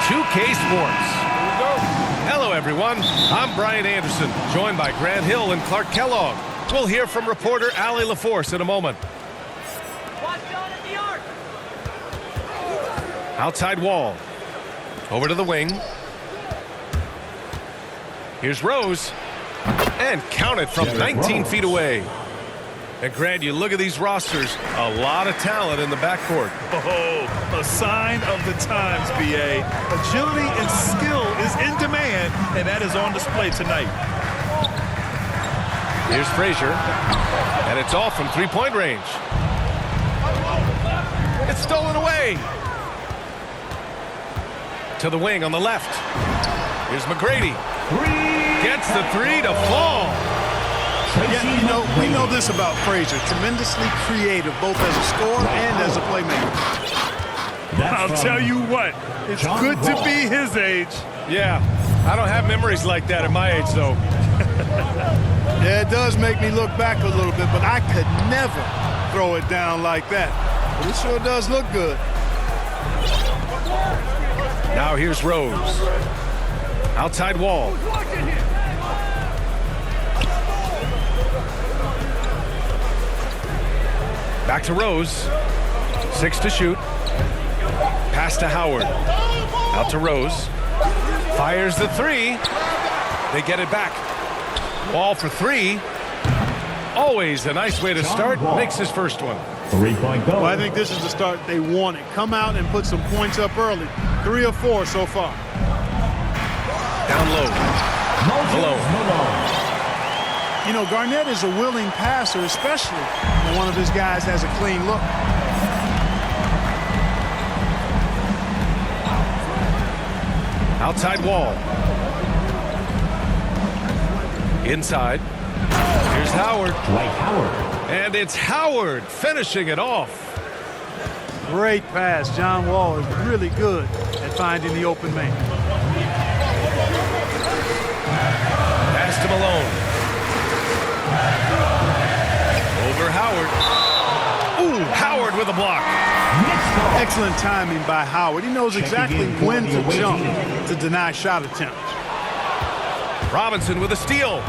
2K Sports. Hello, everyone. I'm Brian Anderson, joined by Grant Hill and Clark Kellogg. We'll hear from reporter Allie LaForce in a moment. Outside wall. Over to the wing. Here's Rose. And counted from 19 feet away. And Grant, you look at these rosters, a lot of talent in the backcourt. Oh, a sign of the times, B.A. Agility and skill is in demand, and that is on display tonight. Here's Frazier, and it's off from three-point range. It's stolen away. To the wing on the left. Here's McGrady. Gets the three to fall. Yeah, you know, we know this about Frazier. Tremendously creative, both as a scorer and as a playmaker. I'll tell you what, it's good to be his age. Yeah, I don't have memories like that at my age, though. Yeah, it does make me look back a little bit, but I could never throw it down like that. But it sure does look good. Now here's Rose. Outside wall. Back to Rose. 6 to shoot. Pass to Howard. Out to Rose. Fires the three. They get it back. Ball for three. Always a nice way to start. Makes his first one. 3-point goal. Well, I think this is the start they wanted. Come out and put some points up early. 3 or 4 so far. Down low. Malone. You know, Garnett is a willing passer, especially when one of his guys has a clean look. Outside wall. Inside. Here's Howard. Dwight Howard. And it's Howard finishing it off. Great pass. John Wall is really good at finding the open man. Pass to Malone. Over Howard. Ooh, Howard with a block. Excellent timing by Howard. He knows exactly when to jump to deny shot attempts. Robinson with a steal.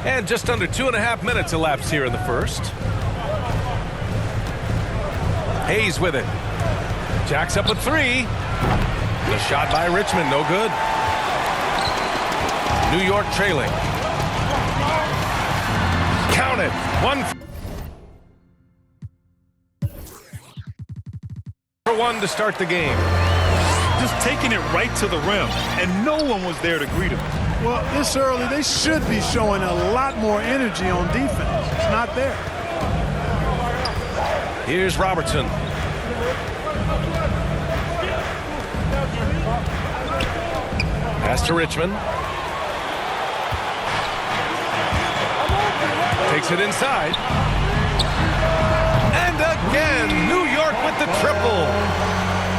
And just under 2.5 minutes elapsed here in the first. Hayes with it. Jacks up a three. The shot by Richmond, no good. New York trailing. Count it. 1-for-1 to start the game. Just taking it right to the rim, and no one was there to greet him. Well, this early, they should be showing a lot more energy on defense. It's not there. Here's Robertson. Pass to Richmond. Takes it inside. And again, New York with the triple.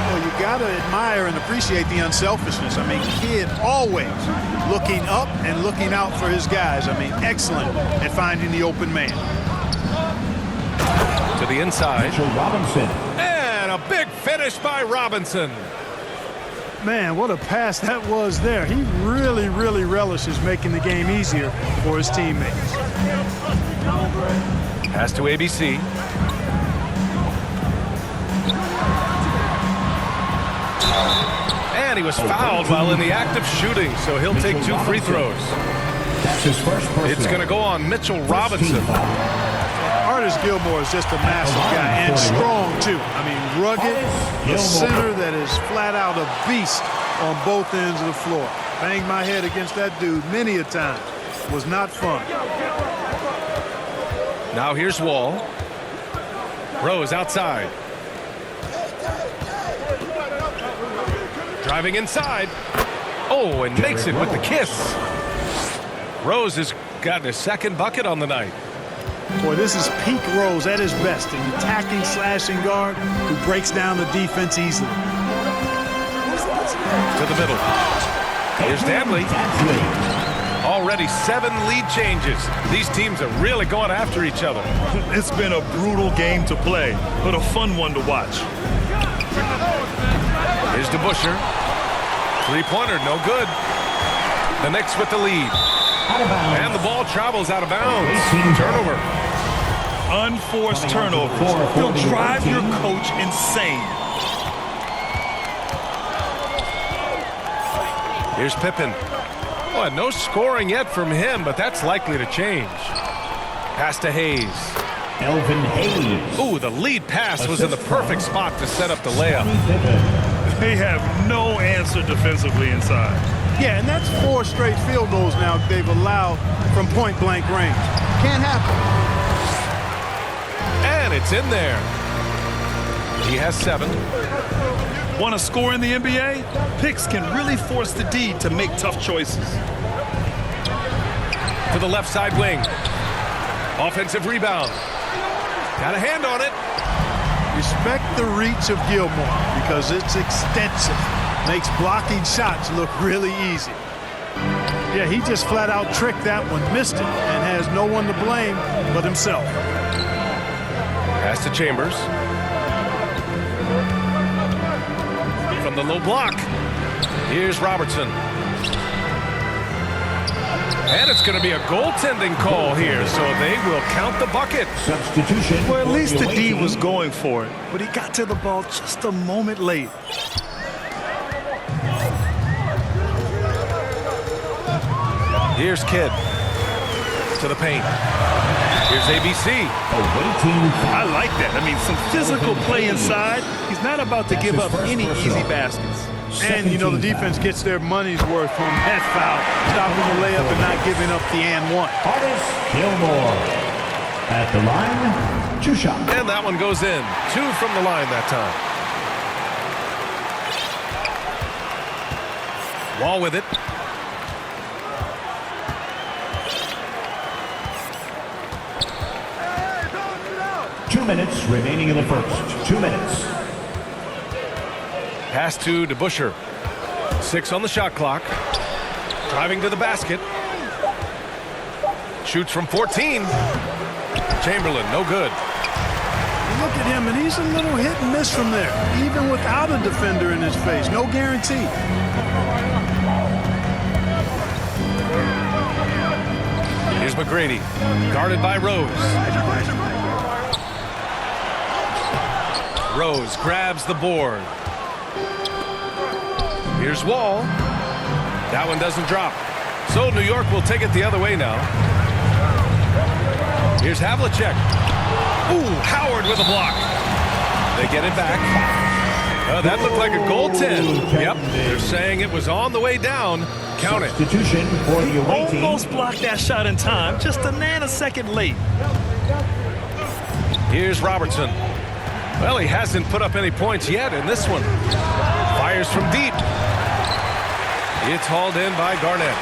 Well, you got to admire and appreciate the unselfishness. I mean, Kidd always looking up and looking out for his guys. I mean, excellent at finding the open man. To the inside. Robinson. And a big finish by Robinson. Man, what a pass that was there. He really, really relishes making the game easier for his teammates. Pass to ABC. And he was fouled while in the act of shooting, so he'll take 2 free throws. That's his first personal. It's going to go on Mitchell Robinson. Artis Gilmore is just a massive guy and strong, too. I mean, rugged, a center that is flat out a beast on both ends of the floor. Banged my head against that dude many a time. Was not fun. Now here's Wall. Rose outside. Driving inside. Oh, and makes it with the kiss. Rose has gotten his second bucket on the night. Boy, this is peak Rose at his best, an attacking, slashing guard who breaks down the defense easily. To the middle. Here's Danley. Already 7 lead changes. These teams are really going after each other. It's been a brutal game to play, but a fun one to watch. Here's DeBusschere. Three-pointer, no good. The Knicks with the lead. And the ball travels out of bounds. Turnover. Unforced turnovers. They'll drive your coach insane. Here's Pippen. Oh, no scoring yet from him, but that's likely to change. Pass to Hayes. Elvin Hayes. Ooh, the lead pass was in the perfect spot to set up the layup. They have no answer defensively inside. Yeah, and that's 4 straight field goals now they've allowed from point-blank range. Can't happen. And it's in there. He has 7. Want to score in the NBA? Picks can really force the D to make tough choices. To the left side wing. Offensive rebound. Got a hand on it. Respect the reach of Gilmore because it's extensive. Makes blocking shots look really easy. Yeah, he just flat out tricked that one, missed it, and has no one to blame but himself. Pass to Chambers. From the low block. Here's Robertson. And it's going to be a goaltending call here, so they will count the bucket. Substitution. Well, at least the D was going for it, but he got to the ball just a moment late. Here's Kidd. To the paint. Here's ABC. I like that. I mean, some physical play inside. He's not about to give up any easy baskets. And, you know, the defense gets their money's worth from that foul, stopping the layup and not giving up the and one. Artis Gilmore at the line. 2 shots. And that one goes in. 2 from the line that time. Wall with it. Two minutes remaining in the first. 2 minutes. Pass to DeBusschere. 6 on the shot clock. Driving to the basket. Shoots from 14. Chamberlain, no good. Look at him, and he's a little hit and miss from there, even without a defender in his face. No guarantee. Here's McGrady, guarded by Rose. Rose grabs the board. Here's Wall. That one doesn't drop. So New York will take it the other way now. Here's Havlicek. Ooh, Howard with a block. They get it back. Oh, that looked like a goaltend. Yep, they're saying it was on the way down. Count it. Substitution for the away team. Almost blocked that shot in time, just a nanosecond late. Here's Robertson. Well, he hasn't put up any points yet in this one. Fires from deep. It's hauled in by Garnett.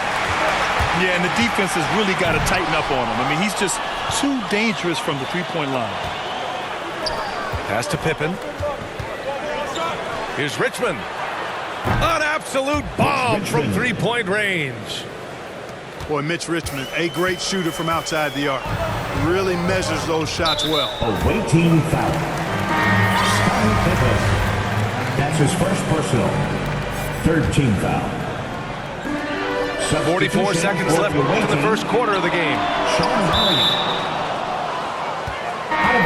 Yeah, and the defense has really got to tighten up on him. I mean, he's just too dangerous from the three-point line. Pass to Pippen. Here's Richmond. An absolute bomb from three-point range. Boy, Mitch Richmond, a great shooter from outside the arc. Really measures those shots well. Away team foul. Pippen. That's his first personal. 3rd team foul. 44 seconds left in the first quarter of the game. Sean Marion. Out of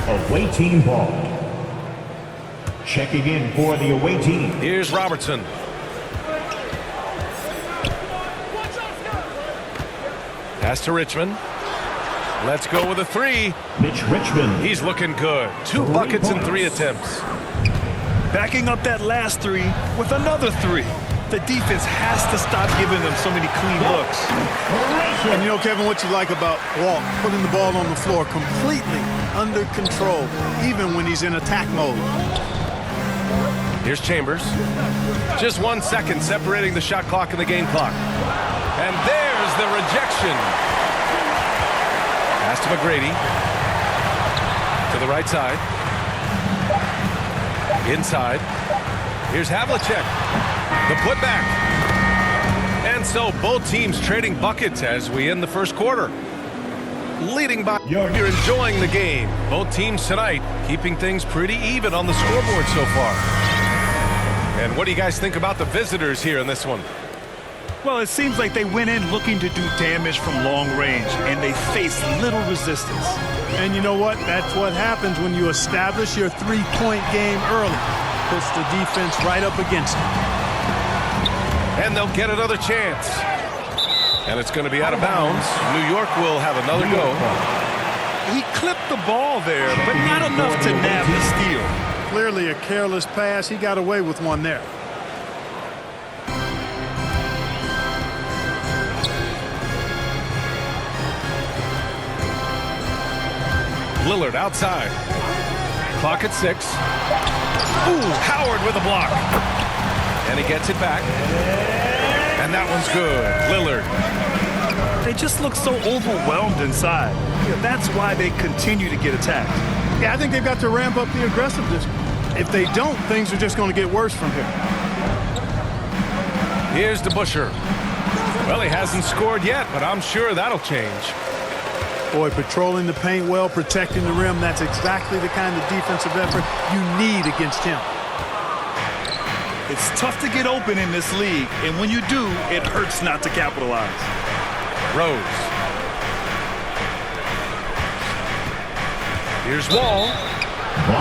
bounds. Away team ball. Checking in for the away team. Here's Robertson. Pass to Richmond. Let's go with a 3. Mitch Richmond. He's looking good. 2 buckets in 3 attempts. Backing up that last 3 with another 3. The defense has to stop giving them so many clean looks. And you know, Kevin, what you like about Walt, putting the ball on the floor completely under control, even when he's in attack mode. Here's Chambers. Just 1 second separating the shot clock and the game clock. And there's the rejection. Pass to McGrady. To the right side. Inside. Here's Havlicek. The putback. And so both teams trading buckets as we end the first quarter. Leading by, you're enjoying the game. Both teams tonight keeping things pretty even on the scoreboard so far. And what do you guys think about the visitors here in this one? Well, it seems like they went in looking to do damage from long range, and they faced little resistance. And you know what? That's what happens when you establish your three-point game early. Puts the defense right up against it. And they'll get another chance. And it's going to be out of bounds. New York will have another go. He clipped the ball there, but not enough to nab the steal. Clearly a careless pass. He got away with one there. Lillard outside. Clock at 6. Ooh, Howard with a block. And he gets it back. And that one's good. Lillard. They just look so overwhelmed inside. That's why they continue to get attacked. Yeah, I think they've got to ramp up the aggressiveness. If they don't, things are just going to get worse from here. Here's DeBusschere. Well, he hasn't scored yet, but I'm sure that'll change. Boy, patrolling the paint well, protecting the rim, that's exactly the kind of defensive effort you need against him. It's tough to get open in this league, and when you do, it hurts not to capitalize. Rose. Here's Wall.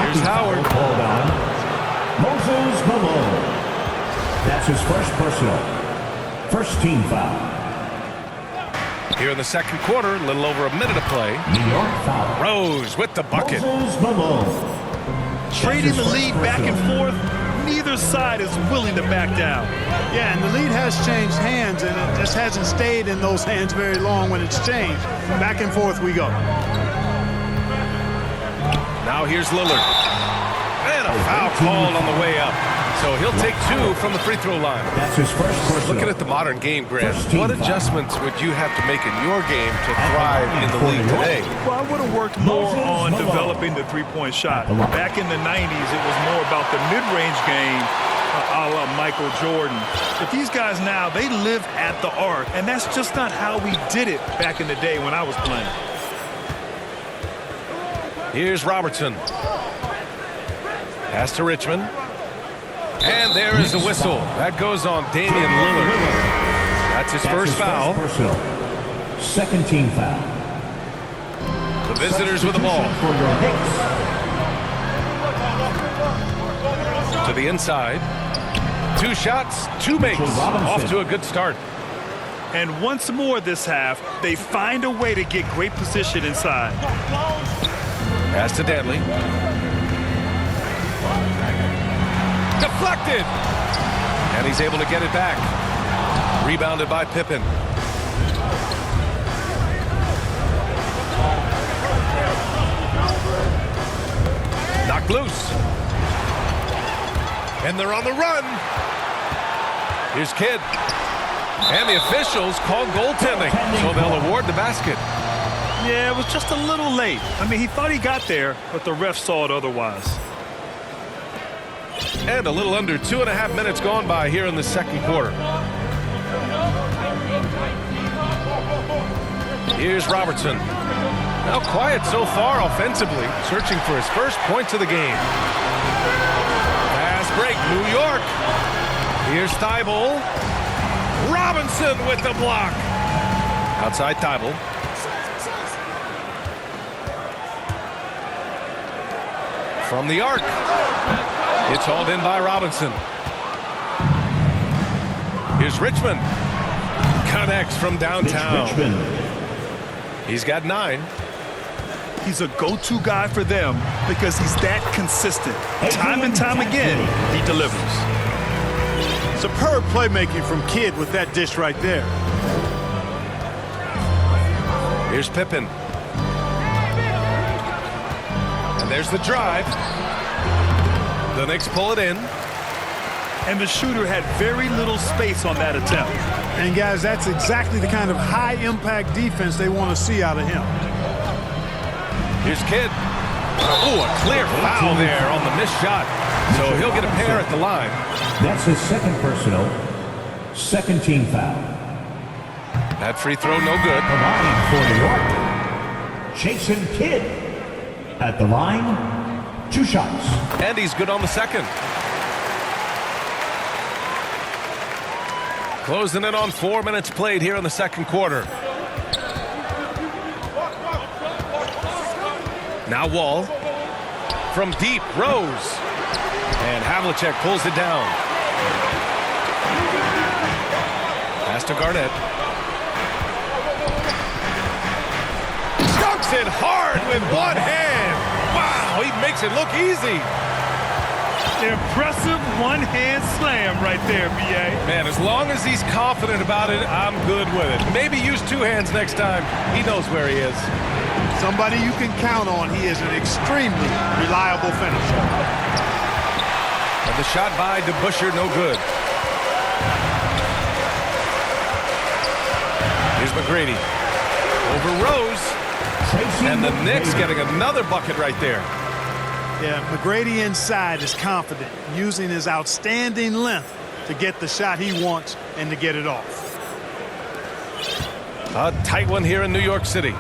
Here's Howard. Called on Moses Malone. That's his first personal. First team foul. Here in the second quarter, a little over a minute of play. New York foul. Rose with the bucket. Moses Malone. Trading the lead back and forth, neither side is willing to back down. Yeah, and the lead has changed hands, and it just hasn't stayed in those hands very long when it's changed. Back and forth we go. Now here's Lillard. And a foul called on the way up. So he'll take 2 from the free throw line. That's his first personal. Looking at the modern game, Grant, what foul. adjustments would you have to make in your game to thrive in the league today? Well, I would have worked more on developing the three-point shot. Back in the 90s, it was more about the mid-range game, a la Michael Jordan. But these guys now, they live at the arc, and that's just not how we did it back in the day when I was playing. Here's Robertson. Pass to Richmond. And there is the whistle. That goes on Damian Lillard. That's his first foul. Personal. Second team foul. The visitors with the ball. For your Knicks. To the inside. 2 shots, 2 makes. Off to a good start. And once more this half, they find a way to get great position inside. Pass to Danley. Deflected. And he's able to get it back. Rebounded by Pippen. Knocked loose. And they're on the run. Here's Kidd. And the officials called goaltending, so they'll award the basket. Yeah, it was just a little late. I mean, he thought he got there, but the ref saw it otherwise. And a little under 2.5 minutes gone by here in the second quarter. Here's Robertson. Now quiet so far offensively, searching for his first points of the game. Pass break, New York. Here's Thibault. Robinson with the block. Outside Thibault. From the arc. It's hauled in by Robinson. Here's Richmond. Connects from downtown. He's got 9. He's a go-to guy for them because he's that consistent. Time and time again, he delivers. Superb playmaking from Kidd with that dish right there. Here's Pippen. And there's the drive. The Knicks pull it in. And the shooter had very little space on that attempt. And guys, that's exactly the kind of high-impact defense they want to see out of him. Here's Kidd. Oh, a clear foul there on the missed shot. So he'll get a pair at the line. That's his second personal. Second team foul. That free throw no good. The line for New York. Jason Kidd at the line. 2 shots. And he's good on the second. Closing in on 4 minutes played here in the second quarter. Now Wall. From deep, Rose. And Havlicek pulls it down. Pass to Garnett. Dunks it hard with one hand. Wow, he makes it look easy. Impressive one-hand slam right there, B.A. Man, as long as he's confident about it, I'm good with it. Maybe use 2 hands next time. He knows where he is. Somebody you can count on. He is an extremely reliable finisher. And the shot by DeBusschere, no good. Here's McGrady. Over Rose. And the Knicks getting another bucket right there. Yeah, McGrady inside is confident, using his outstanding length to get the shot he wants and to get it off. A tight one here in New York City.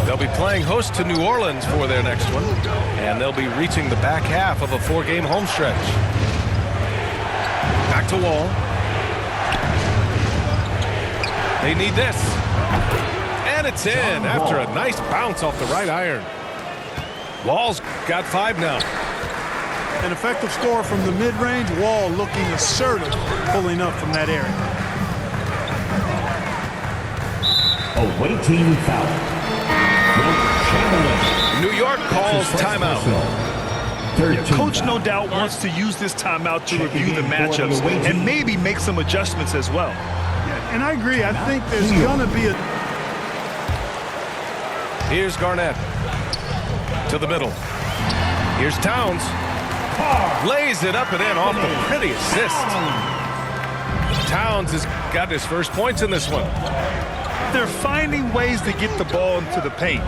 They'll be playing host to New Orleans for their next one, and they'll be reaching the back half of a 4-game home stretch. Back to Wall. They need this. And it's in after a nice bounce off the right iron. Wall's got 5 now. An effective score from the mid-range. Wall looking assertive, pulling up from that area. Awaiting foul. New York calls timeout. Coach no doubt wants to use this timeout to review the matchups and maybe make some adjustments as well. And I agree. I think there's going to be a... Here's Garnett. To the middle. Here's Towns. Lays it up and in off the pretty assist. Towns has got his first points in this one. They're finding ways to get the ball into the paint.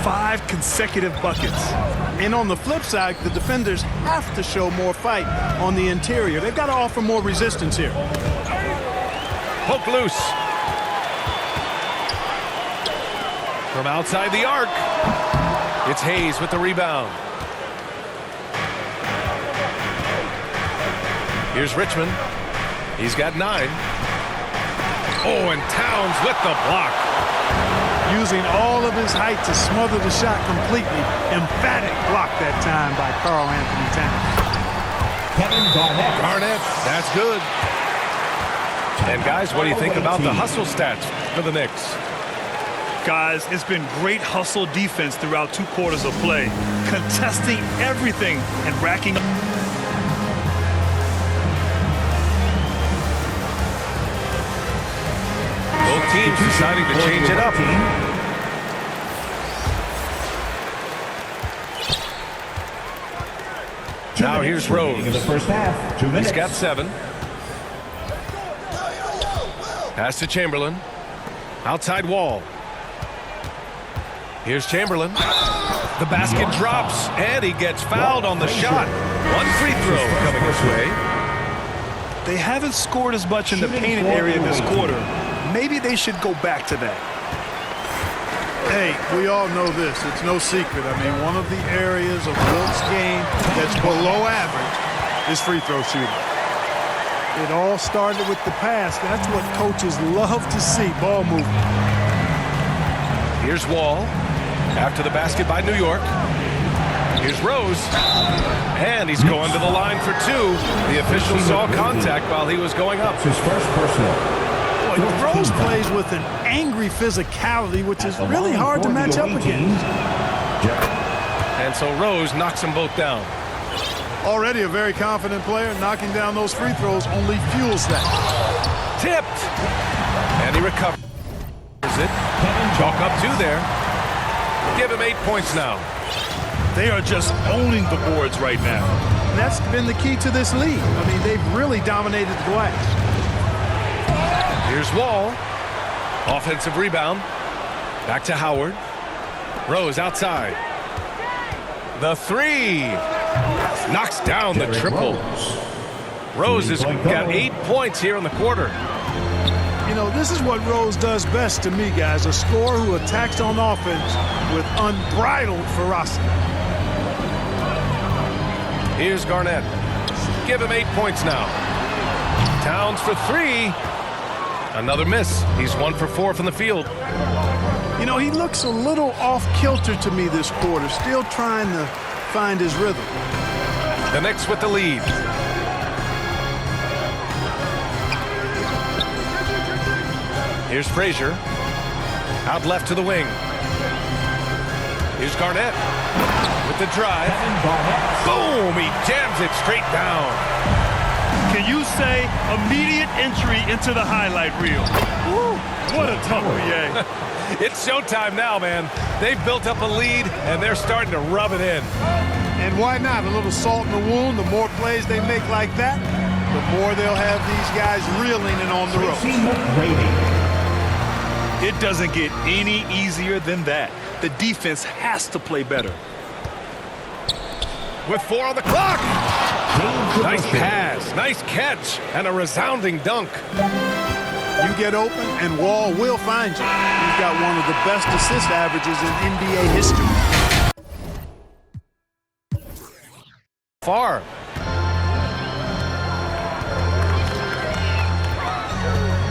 5 consecutive buckets. And on the flip side, the defenders have to show more fight on the interior. They've got to offer more resistance here. Poke loose. From outside the arc. It's Hayes with the rebound. Here's Richmond. He's got 9. Oh, and Towns with the block. Using all of his height to smother the shot completely. Emphatic block that time by Karl Anthony Towns. Garnett, that's good. And guys, what do you think about the hustle stats for the Knicks? Guys, it's been great hustle defense throughout 2 quarters of play, contesting everything and racking up. Both teams deciding to change it up. Now here's Rose. In the first half, 2 minutes. He's got 7. Pass to Chamberlain. Outside Wall. Here's Chamberlain. The basket drops, and he gets fouled on the shot. 1 free throw coming his way. They haven't scored as much in the painted area this quarter. Maybe they should go back to that. Hey, we all know this. It's no secret. I mean, one of the areas of Wilt's game that's below average is free throw shooting. It all started with the pass. That's what coaches love to see, ball movement. Here's Wall. After the basket by New York. Here's Rose. And he's going to the line for 2. The official saw contact while he was going up. His first personal. Boy, Rose plays with an angry physicality, which is really hard to match up against. And so Rose knocks them both down. Already a very confident player. Knocking down those free throws only fuels that. Tipped. And he recovers it. Chalk up 2 there. Give him 8 points now. They are just owning the boards right now. And that's been the key to this league. I mean, they've really dominated the glass. Here's Wall. Offensive rebound. Back to Howard. Rose outside. The 3. Knocks down the triple. Rose has got 8 points here in the quarter. You know, this is what Rose does best to me, guys. A scorer who attacks on offense with unbridled ferocity. Here's Garnett. Give him 8 points now. Towns for 3. Another miss. He's 1 for 4 from the field. You know, he looks a little off-kilter to me this quarter, still trying to find his rhythm. The Knicks with the lead. Here's Frazier. Out left to the wing. Here's Garnett with the drive. Boom! He jams it straight down. Can you say immediate entry into the highlight reel? Woo, what a tumble, It's showtime now, man. They've built up a lead, and they're starting to rub it in. And why not? A little salt in the wound. The more plays they make like that, the more they'll have these guys reeling and on the ropes. It doesn't get any easier than that. The defense has to play better. With 4 on the clock. Nice pass, nice catch, and a resounding dunk. You get open, and Wall will find you. He's got one of the best assist averages in NBA history. Far.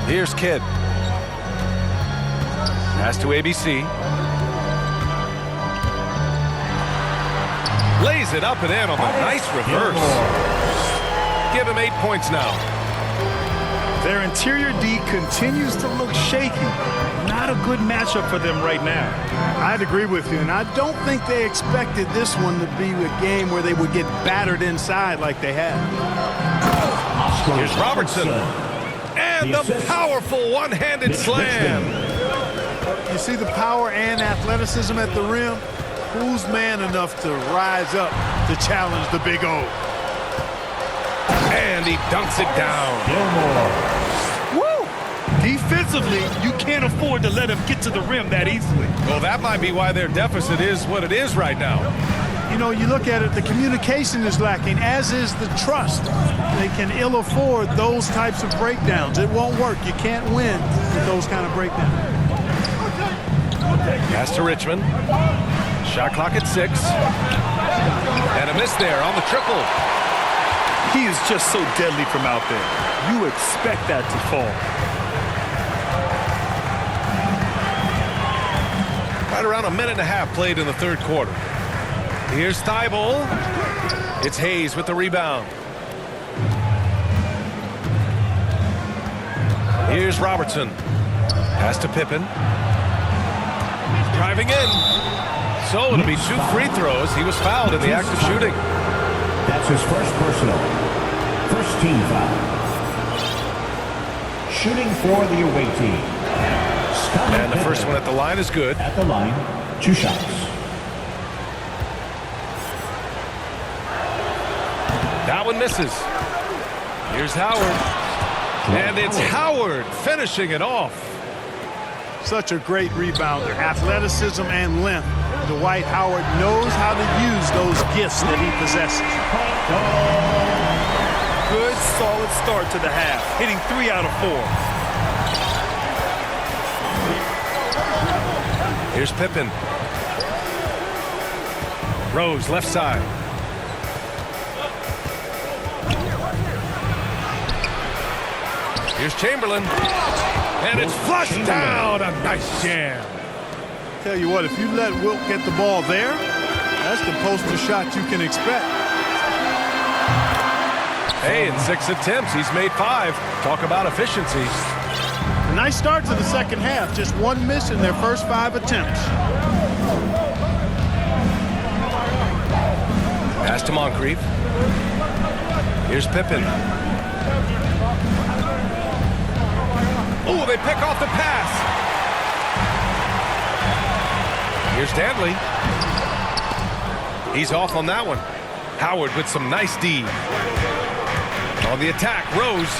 Here's Kidd. Pass to ABC. Lays it up and in on the nice reverse. Give him 8 points now. Their interior D continues to look shaky. Not a good matchup for them right now. I'd agree with you, and I don't think they expected this one to be a game where they would get battered inside like they had. Here's Robertson. And the powerful one-handed slam. You see the power and athleticism at the rim? Who's man enough to rise up to challenge the Big O? And he dunks it down. Woo! Defensively, you can't afford to let him get to the rim that easily. Well, that might be why their deficit is what it is right now. You know, you look at it, the communication is lacking, as is the trust. They can ill afford those types of breakdowns. It won't work. You can't win with those kind of breakdowns. Pass to Richmond. Shot clock at 6. And a miss there on the triple. He is just so deadly from out there. You expect that to fall. Right around a minute and a half played in the third quarter. Here's Thibault. It's Hayes with the rebound. Here's Robertson. Pass to Pippen. Driving in. So it'll be 2 free throws. He was fouled in the act of shooting. That's his first personal. First team foul. Shooting for the away team. And the first one at the line is good. At the line, 2 shots. That one misses. Here's Howard. And it's Howard finishing it off. Such a great rebounder. Athleticism and length. Dwight Howard knows how to use those gifts that he possesses. Good, solid start to the half, hitting 3 out of 4. Here's Pippen. Rose, left side. Here's Chamberlain. And it's flushed down. A nice jam. Tell you what, if you let Wilt get the ball there, that's the poster shot you can expect. Hey, in 6 attempts, he's made 5. Talk about efficiency. A nice start to the second half. Just 1 miss in their first 5 attempts. Pass to Moncrief. Here's Pippen. Oh, they pick off the pass. Here's Dantley. He's off on that one. Howard with some nice D. On the attack, Rose.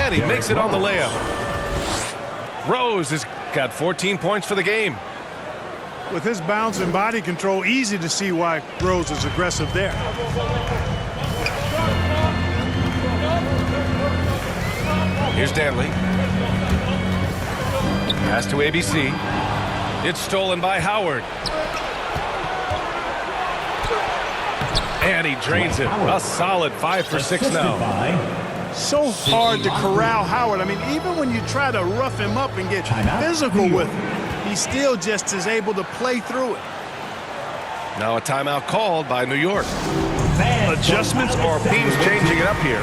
And he makes it on the layup. Rose has got 14 points for the game. With his bounce and body control, easy to see why Rose is aggressive there. Here's Dantley. Pass to ABC. It's stolen by Howard. And he drains it. A solid 5 for 6 now. So hard to corral Howard. I mean, even when you try to rough him up and get physical with him, he still just is able to play through it. Now a timeout called by New York. Adjustments or Teams changing it up here.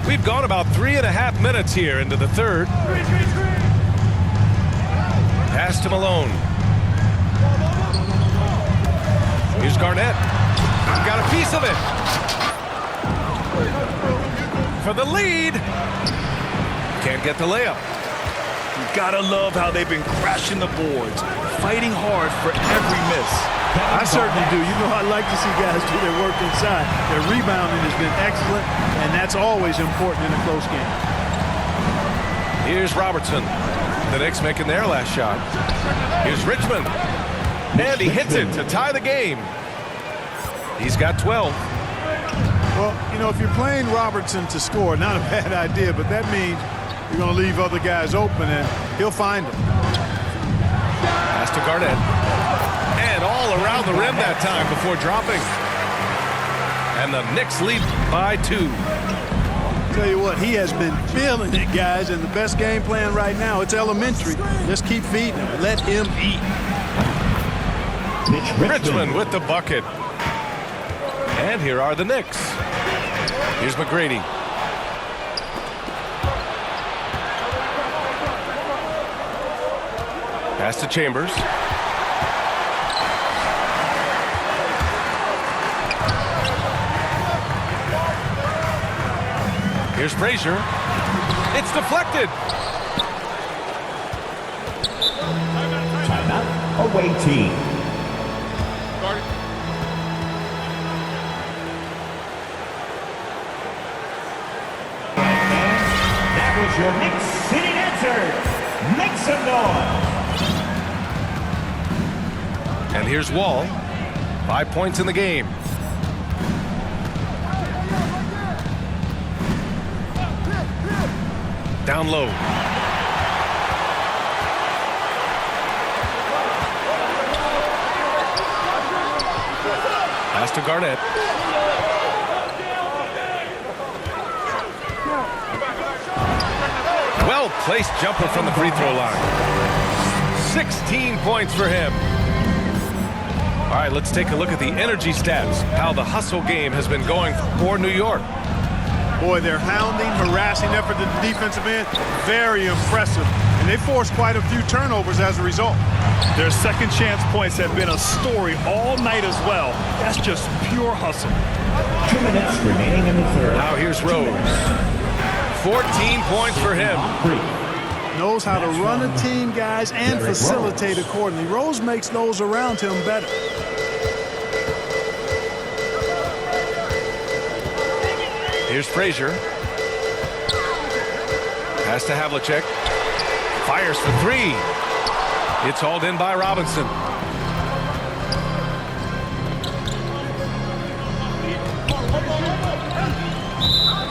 We've gone about 3.5 minutes here into the third. Pass to Malone. Here's Garnett. Got a piece of it. For the lead. Can't get the layup. You gotta love how they've been crashing the boards, fighting hard for every miss. I certainly do. You know, I like to see guys do their work inside. Their rebounding has been excellent, and that's always important in a close game. Here's Robertson. The Knicks making their last shot. Here's Richmond. And he hits it to tie the game. He's got 12. Well, you know, if you're playing Robertson to score, not a bad idea, but that means you're going to leave other guys open, and he'll find them. Pass to Garnett. And all around the rim that time before dropping. And the Knicks lead by 2. Tell you what, he has been feeling it, guys, and the best game plan right now, it's elementary. Just keep feeding him. Let him eat. Richmond with the bucket. And here are the Knicks. Here's McGrady. Pass to Chambers. Here's Frazier. It's deflected. Timeout. Away team. And that was your Knicks sitting answer. Make some noise. And here's Wall. 5 points in the game. Down low. Pass to Garnett. Well-placed jumper from the free throw line. 16 points for him. All right, let's take a look at the energy stats. How the hustle game has been going for New York. Boy, their hounding, harassing effort at the defensive end, very impressive. And they forced quite a few turnovers as a result. Their second chance points have been a story all night as well. That's just pure hustle. 2 minutes remaining in the third. Now here's Rose. 14 points for him. Knows how to run a team, guys, and Derrick facilitate Rose. accordingly. Rose makes those around him better. Here's Frazier. Pass to Havlicek. Fires for 3. It's hauled in by Robinson.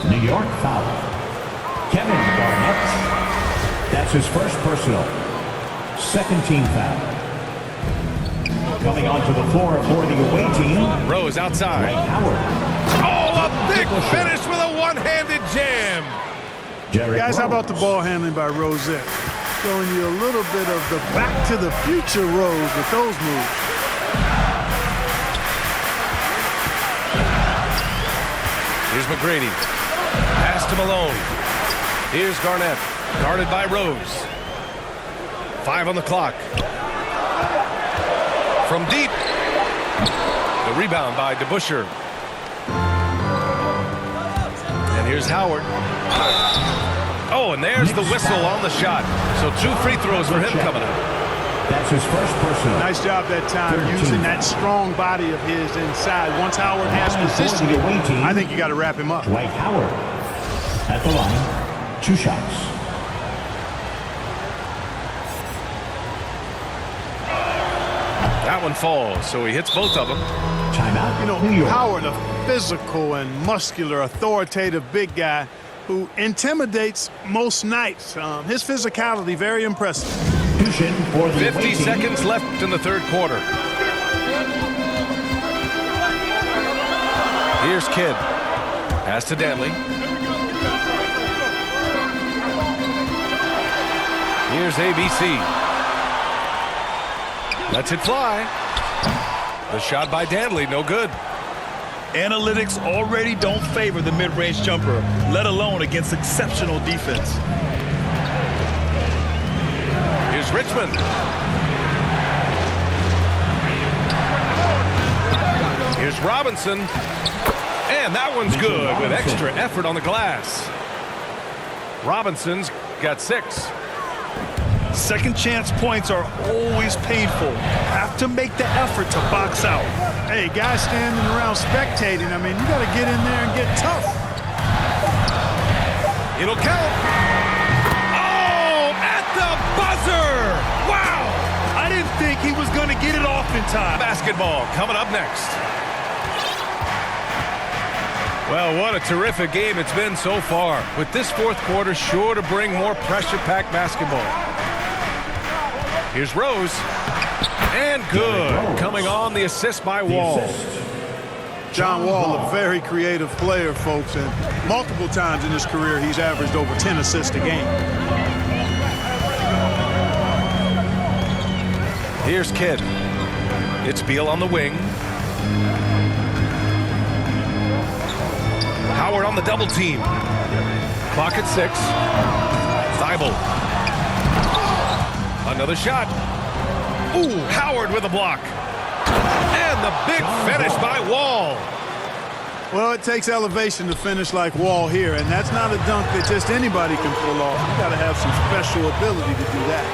New York foul. Kevin Garnett. That's his first personal. Second team foul. Coming onto the floor for the away team. Rose outside. Howard. Oh, a big finish with a one-handed jam. Derrick Guys, how Rose. about the ball handling by Rosette? Showing you a little bit of the back to the future Rose with those moves. Here's McGrady. Pass to Malone. Here's Garnett. Guarded by Rose. 5 on the clock. From deep. The rebound by DeBusschere. And here's Howard. Oh, and there's the whistle on the shot. So 2 free throws for him coming up. That's his first personal. Nice job that time 13. using that strong body of his inside. Once Howard has Line for position, the away team. I think you got to wrap him up. Dwight Howard at the line. 2 shots. That one falls, so he hits both of them. Timeout. You know, New York. Howard, a physical and muscular, authoritative big guy who intimidates most nights. His physicality, very impressive. Substitution for the 50 away team. seconds left in the third quarter. Here's Kidd. Pass to Danley. Here's ABC. Lets it fly. The shot by Danley, no good. Analytics already don't favor the mid-range jumper, let alone against exceptional defense. Here's Richmond. Here's Robinson. And that one's good with extra effort on the glass. Robinson's got 6. Second chance points are always painful. Have to make the effort to box out. Hey, guys standing around spectating, I mean, you got to get in there and get tough. It'll count. Oh, at the buzzer. Wow. I didn't think he was going to get it off in time. Basketball coming up next. Well, what a terrific game it's been so far. With this fourth quarter sure to bring more pressure-packed basketball. Here's Rose. And good. Coming on the assist by Wall. John Wall, a very creative player, folks, and multiple times in his career he's averaged over 10 assists a game. Here's Kidd. It's Beal on the wing. Howard on the double team. Clock at 6. Thibault. Another shot. Ooh, Howard with a block. And the big finish by Wall. Well, it takes elevation to finish like Wall here, and that's not a dunk that just anybody can pull off. You got to have some special ability to do that.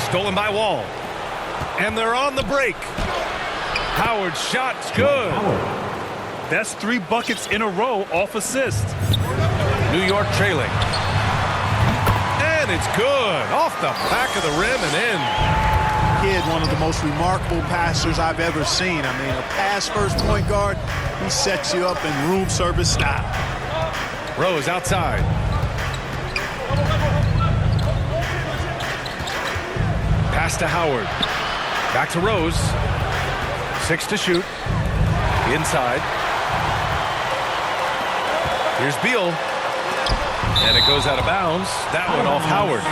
Stolen by Wall. And they're on the break. Howard's shot's good. That's 3 buckets in a row off assist. New York trailing. And it's good. Off the back of the rim and in. Kidd, one of the most remarkable passers I've ever seen. I mean, a pass-first point guard, he sets you up in room service style. Rose outside. Pass to Howard. Back to Rose. 6 to shoot. Inside. Here's Beal. And it goes out of bounds. That one off Howard.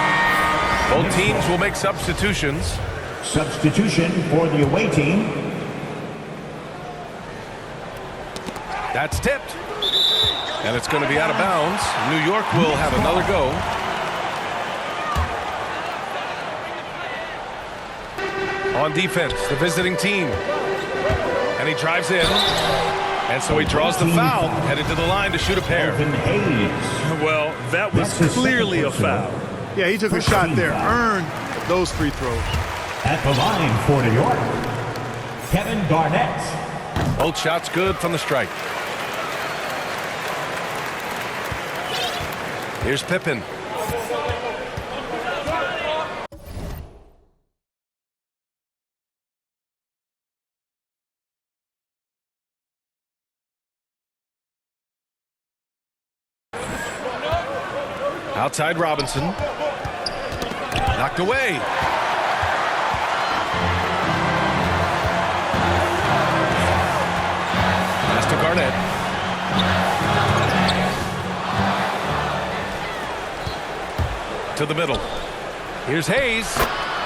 Both teams will make substitutions. Substitution for the away team. That's tipped. And it's going to be out of bounds. New York will have another go. On defense, the visiting team. And he drives in. And so he draws the foul, headed to the line to shoot a pair. Well, that was clearly a foul. Yeah, he took a shot there, earned those free throws. At the line for New York, Kevin Garnett. Both shots good from the strike. Here's Pippen. Outside Robinson. Knocked away. Pass to Garnett. To the middle. Here's Hayes.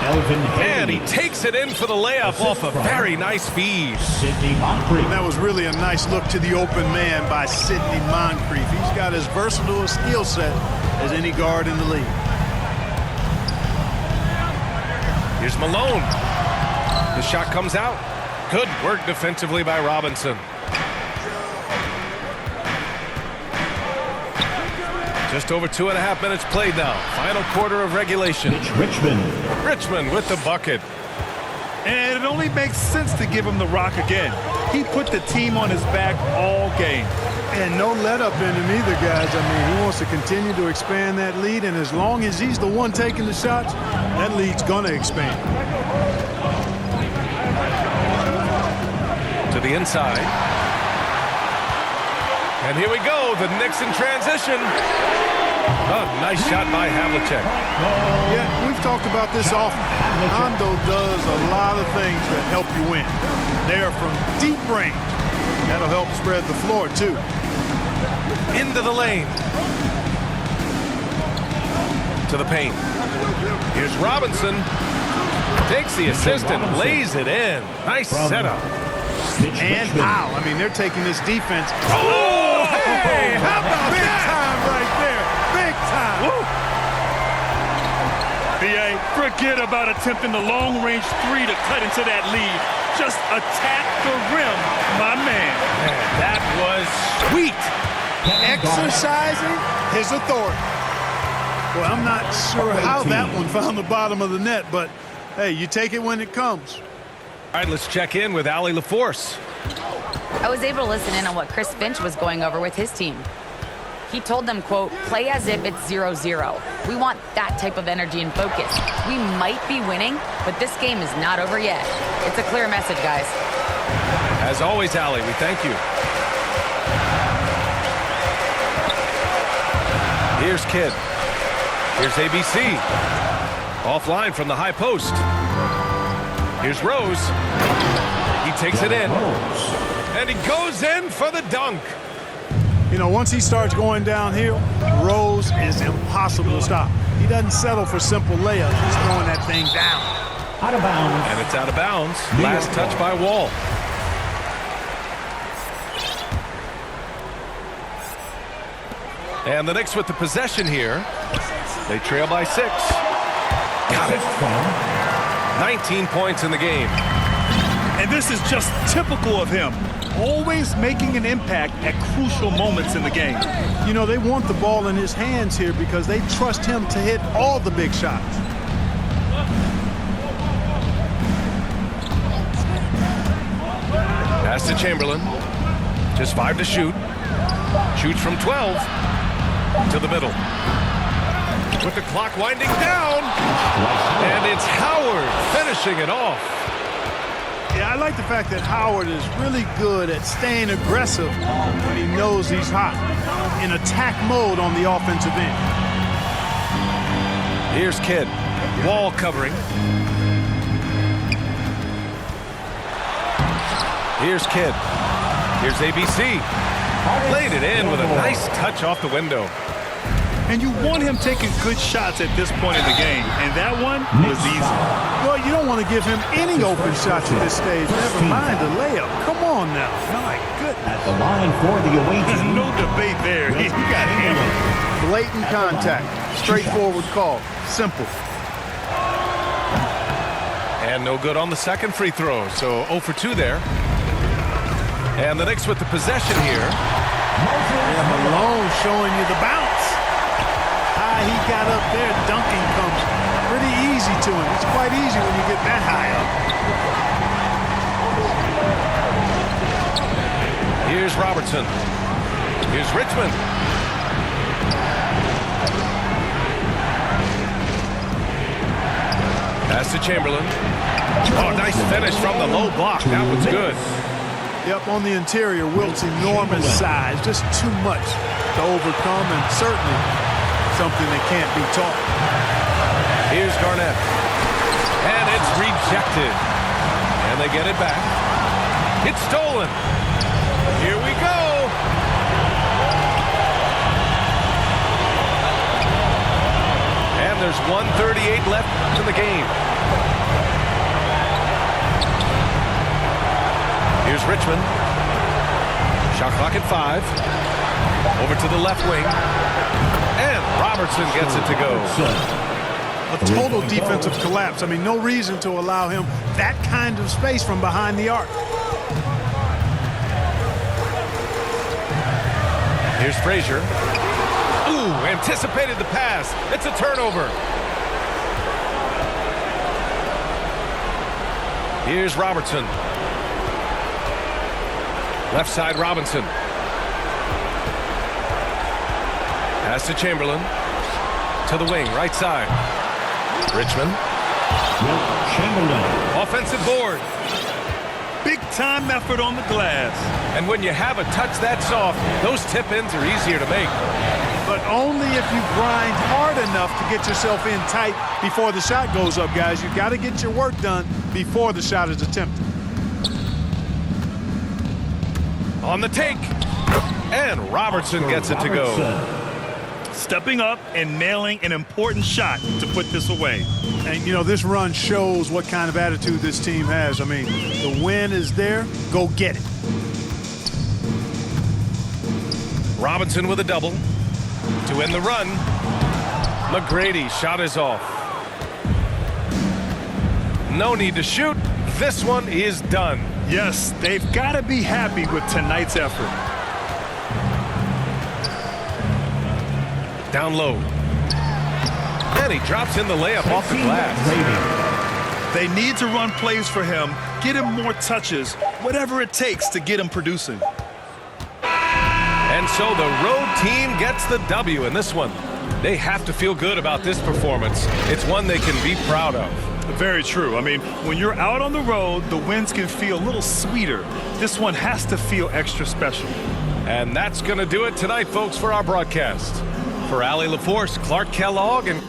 And he takes it in for the layup off a very nice feed. That was really a nice look to the open man by Sidney Moncrief. He's got as versatile a skill set as any guard in the league. Here's Malone. The shot comes out. Good work defensively by Robinson. Just over 2.5 minutes played now. Final quarter of regulation. Mitch Richmond. Richmond with the bucket. And it only makes sense to give him the rock again. He put the team on his back all game. And no let up in him either, guys. I mean, he wants to continue to expand that lead, and as long as he's the one taking the shots, that lead's going to expand. To the inside. And here we go. The Knicks in transition. Oh, nice shot by Havlicek. Yeah, we've talked about this often. Hondo does a lot of things that help you win. They're from deep range. That'll help spread the floor, too. Into the lane. To the paint. Here's Robinson. Takes the assist and lays it in. Nice setup. And foul. I mean, they're taking this defense. Oh, hey, how about big that? time right there. Big time. Woo. B.A., forget about attempting the long-range three to cut into that lead. Just attack the rim, my man. Man, that was sweet. Exercising his authority. Well, I'm not sure how that one found the bottom of the net, but, hey, you take it when it comes. All right, let's check in with Allie LaForce. I was able to listen in on what Chris Finch was going over with his team. He told them, quote, play as if it's 0-0. We want that type of energy and focus. We might be winning, but this game is not over yet. It's a clear message, guys. As always, Allie, we thank you. Here's Kidd. Here's ABC. Offline from the high post. Here's Rose. He takes it in. And he goes in for the dunk. You know, once he starts going downhill, Rose is impossible to stop. He doesn't settle for simple layups. He's throwing that thing down. Out of bounds. And it's out of bounds. Last touch by Wall. And the Knicks with the possession here. They trail by 6. Got it. 19 points in the game. And this is just typical of him. Always making an impact at crucial moments in the game. You know, they want the ball in his hands here because they trust him to hit all the big shots. Pass to Chamberlain. Just 5 to shoot. Shoots from 12. To the middle. With the clock winding down. And it's Howard finishing it off. Yeah, I like the fact that Howard is really good at staying aggressive when he knows he's hot. In attack mode on the offensive end. Here's Kidd. Wall covering. Here's Kidd. Here's ABC. Laid it in with a nice touch off the window. And you want him taking good shots at this point in the game. And that one was easy. Well, you don't want to give him any open shots at this stage. Never mind a layup. Come on now. My goodness. At the line for the away There's team. no debate there. He got hammered. Blatant contact. Straightforward call. Simple. And no good on the second free throw. So 0 for 2 there. And the Knicks with the possession here. And Malone showing you the bounce. High he got up there, dunking comes pretty easy to him. It's quite easy when you get that high up. Here's Robertson. Here's Richmond. Pass to Chamberlain. Oh, nice finish from the low block. That was good. Yep, on the interior, Wilt's enormous size. Just too much to overcome, and certainly something that can't be taught. Here's Garnett. And it's rejected. And they get it back. It's stolen. Here we go. And there's 1:38 left in the game. Here's Richmond. Shot clock at 5. Over to the left wing. And Robertson gets it to go. A total defensive collapse. I mean, no reason to allow him that kind of space from behind the arc. Here's Frazier. Ooh, anticipated the pass. It's a turnover. Here's Robertson. Left side, Robinson. Pass to Chamberlain. To the wing, right side. Richmond. Chamberlain. Offensive board. big-time effort on the glass. And when you have a touch that soft, those tip-ins are easier to make. But only if you grind hard enough to get yourself in tight before the shot goes up, guys. You've got to get your work done before the shot is attempted. On the take. And Robertson gets it to go. Stepping up and nailing an important shot to put this away. And, you know, this run shows what kind of attitude this team has. I mean, the win is there. Go get it. Robinson with a double to end the run. McGrady shot is off. No need to shoot. This one is done. Yes, they've got to be happy with tonight's effort. Down low. And he drops in the layup off the glass. They need to run plays for him, get him more touches, whatever it takes to get him producing. And so the road team gets the W in this one. They have to feel good about this performance. It's one they can be proud of. Very true. I mean, when you're out on the road, the wins can feel a little sweeter. This one has to feel extra special. And that's going to do it tonight, folks, for our broadcast. For Allie LaForce, Clark Kellogg, and